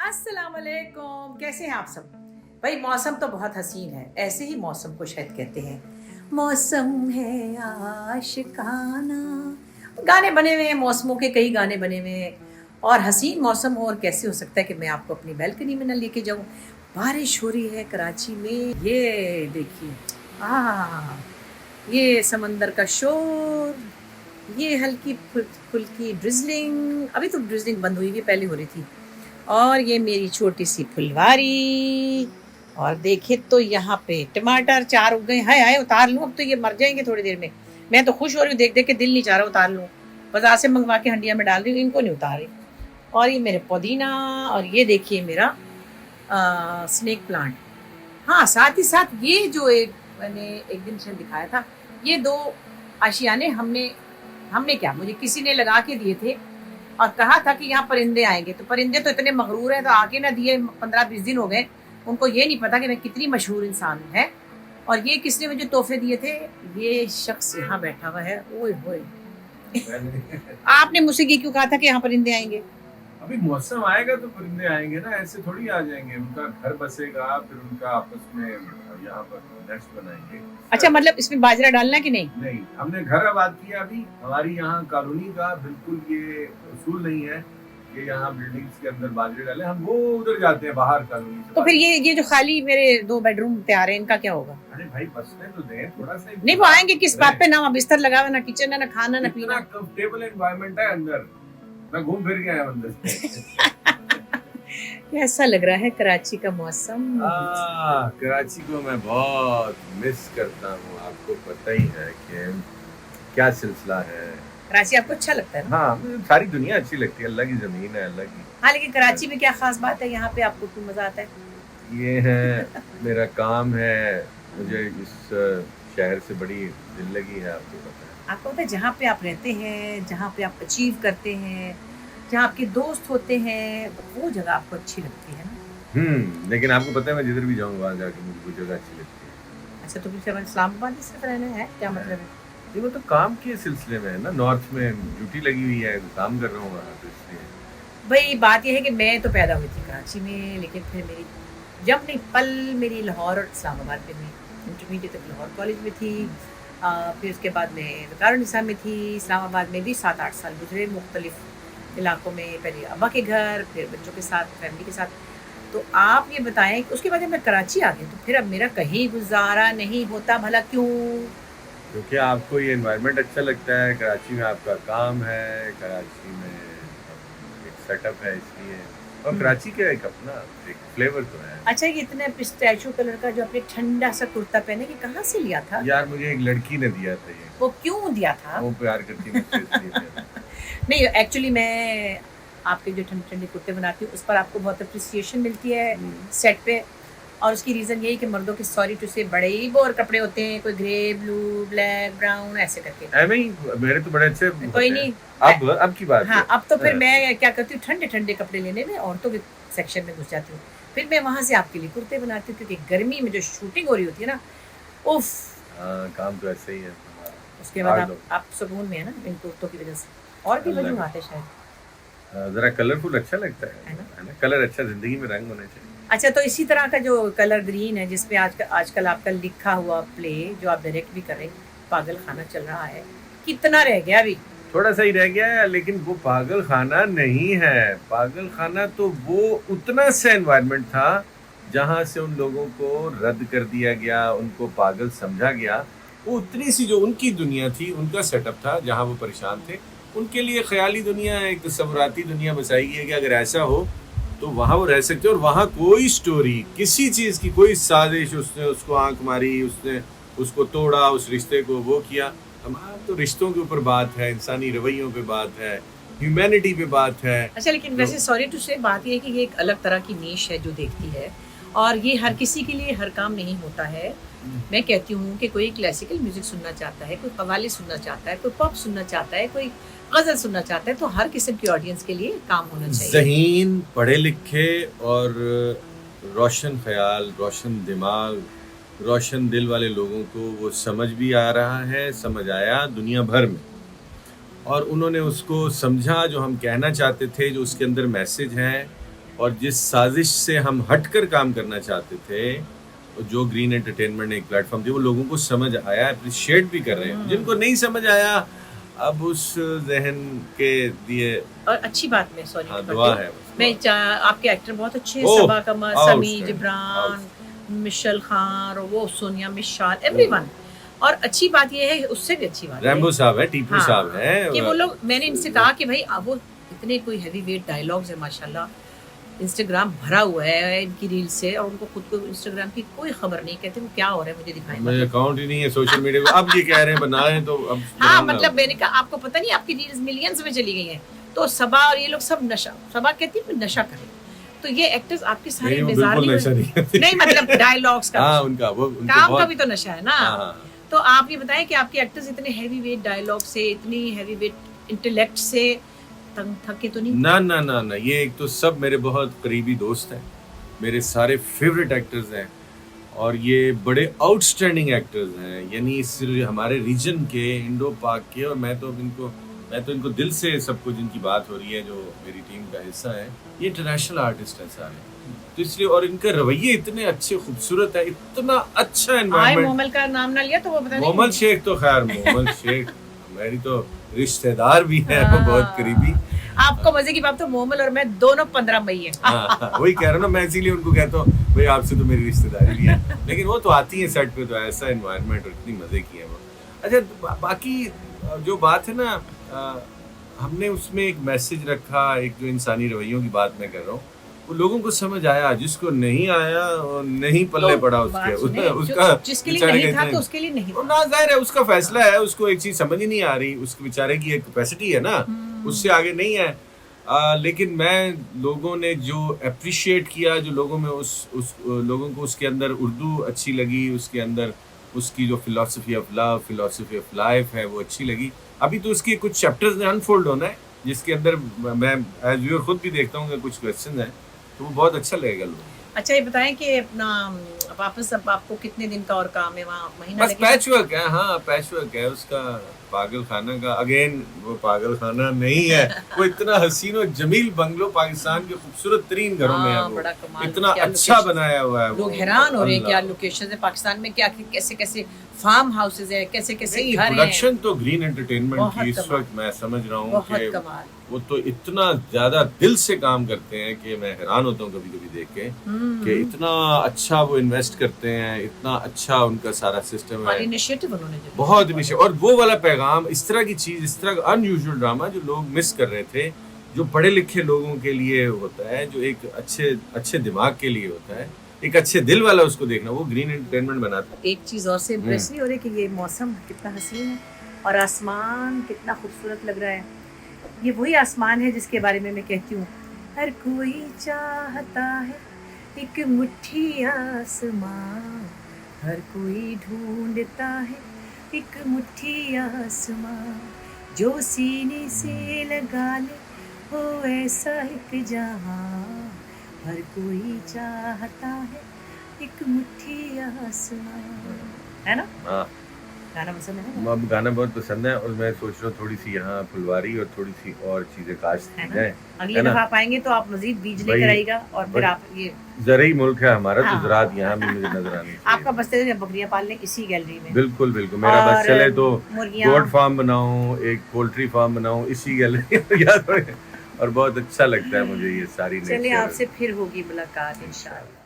अस्सलाम वालेकुम, कैसे हैं आप सब? भाई मौसम तो बहुत हसीन है, ऐसे ही मौसम को शायद कहते हैं मौसम है आशिकाना। गाने बने हुए हैं, मौसमों के कई गाने बने हुए हैं। और हसीन मौसम हो और कैसे हो सकता है कि मैं आपको अपनी बैल्कनी में ना लेके जाऊं। बारिश हो रही है कराची में, ये देखिए। आ ये समंदर का शोर, ये हल्की फुल्की ड्रिजलिंग। अभी तो ड्रिजलिंग बंद हुई है, पहले हो रही थी। और ये मेरी छोटी सी फुलवारी। और देखे तो यहाँ पे टमाटर 4 उग गए। हाय हाय, उतार लूं, अब तो ये मर जाएंगे थोड़ी देर में। मैं तो खुश हो रही हूँ देख देख के, दिल नहीं चाह रहा उतार लूं। बाजार से मंगवा के हंडिया में डाल रही हूँ, इनको नहीं उतार रही। और ये मेरे पुदीना, और ये देखिए मेरा स्नेक प्लांट। हाँ, साथ ही साथ ये जो एक मैंने एक दिन से दिखाया था, ये 2 आशियाने हमने हमने क्या, मुझे किसी ने लगा के दिए थे और कहा था कि यहाँ परिंदे आएंगे। तो परिंदे तो इतने मगरूर हैं, तो आके ना दिए। 15-20 दिन हो गए, उनको ये नहीं पता कि मैं कितनी मशहूर इंसान है। और ये किसने मुझे तोहफे दिए थे? ये शख्स यहाँ बैठा हुआ है। ओए होए आपने मुझसे ये क्यों कहा था कि यहाँ परिंदे आएंगे? अभी मौसम आएगा तो परिंदे आएंगे ना, ऐसे थोड़ी आ जाएंगे। उनका घर बसेगा, फिर उनका आपस में यहाँ पर नेस्ट बनाएंगे। अच्छा, मतलब इसमें बाजरा डालना कि नहीं? नहीं, हमने घर आबाद किया। अभी हमारी यहाँ कॉलोनी का बिल्कुल ये उसूल नहीं है कि यहाँ बिल्डिंग्स के अंदर बाजरे डाले। हम वो उधर जाते हैं बाहर कॉलोनी से। तो फिर ये जो खाली मेरे 2 बेडरूम तैयार है, इनका क्या होगा? अरे भाई बसने तो दें थोड़ा सा। नहीं, वो आएंगे किस बात पे? ना बिस्तर लगा हुआ, ना किचन है, ना खाना, ना पीना। कंफर्टेबल एनवायरनमेंट है अंदर। मैं घूम फिर के आया अंदर से। कैसा लग रहा है कराची का मौसम? कराची को मैं बहुत मिस करता हूँ। आपको पता ही है कि क्या सिलसिला है। कराची आपको अच्छा लगता है ना? हाँ, मुझे सारी दुनिया अच्छी लगती है। अल्लाह की जमीन है, अल्लाह की। हाँ, लेकिन कराची में क्या खास बात है? यहाँ पे आपको क्यों मजा आता है? ये है मेरा काम है। मुझे इस शहर से बड़ी दिल लगी है, आपको पता है। आपको पता है, जहाँ पे आप रहते हैं, जहाँ पे आप अचीव करते हैं, जहाँ आपके दोस्त होते हैं, वो जगह आपको अच्छी लगती है ना? लेकिन आपको पता है मैं जिधर भी जाऊँ वहाँ जाके मुझे वो जगह अच्छी लगती है। अच्छा, तो फिर इस्लामाबाद इस तरह रहना है, क्या मतलब है? ये वो तो काम के सिलसिले में है ना। नॉर्थ में ड्यूटी लगी हुई है, काम कर रहा हूँ वहाँ, तो इसलिए। भाई बात यह है कि मैं तो पैदा हुई थी कराची में, लेकिन फिर मेरी जब नहीं पल मेरी लाहौर और इस्लामाबाद में हुई। इंटरमीडिएट तक लाहौर कॉलेज में थी। फिर उसके बाद मैं दारुल में थी। इस्लामाबाद में भी 7-8 साल गुजरे, मुख्तलिफ इलाकों में। पहले अब्बा के घर, फिर बच्चों के साथ, फैमिली के साथ। तो आप ये बताएं कि उसके बाद जब मैं कराची आ गई, तो फिर अब मेरा कहीं गुजारा नहीं होता। भला क्यों? क्योंकि आपको ये एनवायरनमेंट अच्छा लगता है। कराची में आपका काम है, कराची में एक सेटअप है, इसलिए। और कराची का एक अपना एक फ्लेवर तो है। अच्छा, ये इतने पिस्ताचियो कलर का जो आपने ठंडा सा कुर्ता पहने, कि कहाँ से लिया था? यार मुझे एक लड़की ने दिया था ये। वो क्यों दिया था? वो प्यार करती मुझसे, इसलिए दिया था। नहीं, एक्चुअली मैं आपके जो ठंडे ठंडे कुर्ते बनाती हूँ, उस पर आपको बहुत अप्रिसिएशन मिलती है सेट पे। और उसकी रीज़न यही कि मर्दों के, सॉरी टू से, बड़े ही बोर कपड़े होते हैं। कोई ग्रे, ब्लू, ब्लैक, ब्राउन, ऐसे करके। ऐਵੇਂ ही मेरे तो बड़े अच्छे कोई नहीं, अब की बात हाँ, है। अब तो फिर मैं क्या करती हूँ, ठंडे ठंडे कपड़े लेने में औरतों के सेक्शन में घुस जाती हूँ। फिर मैं वहाँ से आपके लिए कुर्ते बनाती हूँ, क्योंकि गर्मी में जो शूटिंग हो रही होती है ना, उफ। हाँ, काम तो ऐसे ही है। उसके बाद आप सुकून में है ना इन कुर्तों की वजह से। और भी वजूहात है शायद। जरा कलरफुल अच्छा लगता है है ना। कलर अच्छा, जिंदगी में रंग होने चाहिए। अच्छा, तो इसी तरह का जो कलर ग्रीन है, जिसपे आजकल आपका लिखा हुआ प्ले, जो आप डायरेक्ट भी कर रहे हैं, पागल खाना चल रहा है, कितना रह गया अभी? थोड़ा सा ही रह गया है, लेकिन वो पागल खाना नहीं है। पागल खाना तो वो उतना सा एनवायरनमेंट था जहाँ से उन लोगों को रद्द कर दिया गया, उनको पागल समझा गया। वो उतनी सी जो उनकी दुनिया थी, उनका सेटअप था, जहाँ वो परेशान थे। उनके लिए ख्याली दुनिया, एक तस्वुराती दुनिया बसाई गई है कि अगर ऐसा हो तो वहाँ वो रह सकते हैं। और वहाँ कोई स्टोरी, किसी चीज़ की कोई साजिश, उसने उसको आंख मारी, उसने उसको तोड़ा, उस रिश्ते को वो किया। हमारा तो रिश्तों के ऊपर बात है, इंसानी रवैयों पे बात है, ह्यूमैनिटी पे बात है। अच्छा, लेकिन वैसे सॉरी टू से बात ये है कि ये एक अलग तरह की नीश है जो देखती है, और ये हर किसी के लिए हर काम नहीं होता है। मैं कहती हूँ कि कोई क्लासिकल म्यूजिक सुनना चाहता है, कोई कव्वाली सुनना चाहता है, कोई पॉप सुनना चाहता है, कोई गजल सुनना चाहता है, तो हर किस्म की ऑडियंस के लिए काम होना चाहिए। ज़हीन, पढ़े लिखे और रोशन ख्याल, रोशन दिमाग, रोशन दिल वाले लोगों को वो समझ भी आ रहा है, समझ आया दुनिया भर में। और उन्होंने उसको समझा जो हम कहना चाहते थे, जो उसके अंदर मैसेज है, और जिस साजिश से हम हटकर काम करना चाहते थे, जो ग्रीन एंटरटेनमेंट ने एक प्लेटफॉर्म दिया, वो लोगों को समझ आया, अप्रिशिएट भी कर रहे हैं। जिनको नहीं समझ आया, अब उस जहन के दिए और अच्छी बात में सॉरी हाँ, दुआ है बस। मैं आपके एक्टर बहुत अच्छे हैं, ओह, सबा कमर, समी outstanding, जिब्रान, मिशेल खान, और वो सोनिया मिशाल, एवरीवन। और अच्छी बात ये है, उससे भी अच्छी बात रैम्बो साहब है, टीपू हाँ, साहब है कि वो लोग, मैंने इनसे कहा कि भाई अब वो इतने कोई हैवी वेट डायलॉग्स है माशाल्लाह, इंस्टाग्राम भरा हुआ है इनकी रील से, और उनको खुद को इंस्टाग्राम की कोई खबर नहीं, कहते वो क्या हो रहा है मुझे दिखाएं। मेरे अकाउंट ही नहीं है सोशल मीडिया पे। अब ये कह रहे हैं बनाएं, तो अब हाँ बनाना। मतलब मैंने कहा आपको पता नहीं आपकी रील्स मिलियंस में चली गई हैं, तो सबा और ये लोग सब नशा, सबा कहती है नशा करें, तो ये एक्टर्स आपके सारे नहीं, वो बेजार बिल्कुल नशा नहीं करते। नहीं मतलब डायलॉग्स का हाँ, उनका वो उनको काम का बहुत- भी तो नशा है ना। हाँ, हाँ। तो आप ये बताएं कि आपके एक्टर्स इतने हैवी वेट डायलॉग से, इतनी हैवी वेट इंटेलेक्ट से तंग थके तो नहीं? ना ना ना ना, ये एक तो सब मेरे बहुत करीबी दोस्त हैं, मेरे सारे फेवरेट एक्टर्स हैं, और ये बड़े आउटस्टैंडिंग एक्टर्स हैं, यानी सिर्फ हमारे रीजन के, इंडो पाक के। और मैं तो इनको दिल से सबको जिनकी बात हो रही है, जो मेरी टीम का हिस्सा है, ये इंटरनेशनल आर्टिस्ट हैं सारे, तो इसलिए। और इनके रवैये इतने अच्छे, खूबसूरत है, इतना अच्छा आए एनवायरनमेंट। मोमल का नाम ना लिया तो वो पता नहीं। मोहम्मद शेख तो खैर, मोहम्मद शेख मेरी तो रिश्तेदार भी है, वो बहुत करीबी। आपको मजे की बात तो मोमल और मैं दोनों 15 मई है। हाँ, वही कह रहा हूँ ना, मैं इसीलिए उनको कहता हूँ भाई आपसे तो मेरी रिश्तेदारी भी है, लेकिन वो तो आती है सेट पे, तो ऐसा एनवायरनमेंट, और इतनी मजे की है वो। अच्छा, बाकी जो बात है ना, हमने उसमें एक मैसेज रखा, एक जो इंसानी रवैयों की बात मैं कर रहा हूँ, वो लोगों को समझ आया। जिसको नहीं आया, नहीं पल्ले तो पड़ा बात उसके, सुने, उसका जिसके लिए बेचारे नहीं का था इतना- तो उसके लिए नहीं और था। ना, जाहिर है उसका फैसला है, उसको एक चीज समझ ही नहीं आ रही, उसके बेचारे की एक कैपेसिटी है ना, उससे आगे नहीं है। लेकिन मैं लोगों ने जो अप्रिशिएट किया, जो लोगों में उस लोगों को उसके अंदर उर्दू अच्छी लगी, उसके अंदर उसकी जो philosophy of love, philosophy of life है, वो अच्छी लगी। अभी तो उसके कुछ चैप्टर्स में अनफोल्ड होना है, जिसके अंदर मैं एज व्यूअर खुद भी देखता हूँ कि कुछ क्वेश्चन हैं, तो वो बहुत अच्छा लगेगा लोगों को। अच्छा ये बताएं कि अपना वापस अब आपको कितने दिन का और काम है वहाँ? महीना बस लगेगा? पैच वर्क है, हाँ पैच वर्क है उसका। पागल खाना का अगेन, वो पागल खाना नहीं है, वो इतना हसीन और जमील बंगलो, पाकिस्तान के खूबसूरत तरीन घरों में है हाँ, वो, बड़ा कमाल, इतना क्या अच्छा location। बनाया हुआ है वो। लोग हैरान हो रहे हैं अल्लाह। क्या लोकेशन है पाकिस्तान में, क्या कैसे कैसे फार्म हाउसेज है, कैसे कैसे नहीं, घर हैं। प्रोडक्शन तो ग्रीन एंटरटेनमेंट बहुत की इस कमाल। वक्त मैं समझ रहा हूँ बहुत कि कमाल। वो तो इतना ज्यादा दिल से काम करते हैं कि मैं हैरान होता हूँ कभी कभी देख के, कि इतना अच्छा वो इन्वेस्ट करते हैं, इतना अच्छा उनका सारा सिस्टम और है, इनिशिएटिव उन्होंने जो बहुत इनिशिएटिव। और वो वाला पैगाम, इस तरह की चीज, इस तरह का अनयूजुअल ड्रामा जो लोग मिस कर रहे थे, जो पढ़े लिखे लोगों के लिए होता है, जो एक अच्छे दिमाग के लिए होता है, एक अच्छे दिल वाला उसको देखना, वो ग्रीन एंटरटेनमेंट बनाता है। एक चीज और से इम्प्रेस नहीं हो रही कि ये मौसम कितना हसीन है और आसमान कितना खूबसूरत लग रहा है। ये वही आसमान है जिसके बारे में मैं कहती हूँ, हर कोई चाहता है एक मुट्ठी आसमां, हर कोई ढूंढता है एक मुट्ठी आसमां, जो सीने से लगा ले हो ऐसा एक जहां, हर कोई चाहता है एक मुट्ठी आसमां। है ना हाँ, गाना पसंद है ना? अब गाना बहुत पसंद है, और मैं सोच रहा हूँ थोड़ी सी यहाँ फुलवारी और थोड़ी सी और चीजें काश्त है की ना? जाए। अगली है ना? दफा आप आएंगे तो आप मजीद बीज भाई, लेकर आइएगा, और फिर भाई, आप ये ज़रई मुल्क है हमारा, हाँ। तो ज़राअत यहाँ भी मुझे नजर आनी चाहिए। आपका बसते हुए बकरियां पाल लें इसी गैलरी में, बिल्कुल बिल्कुल, मेरा और बस चले तो मुर्गियां। गोट फार्म बनाऊं, एक पोल्ट्री फार्म बनाऊं इसी गैलरी में, याद रहे। और बहुत अच्छा लगता है मुझे ये सारी चलिए nature। आपसे फिर होगी मुलाकात इंशाल्लाह।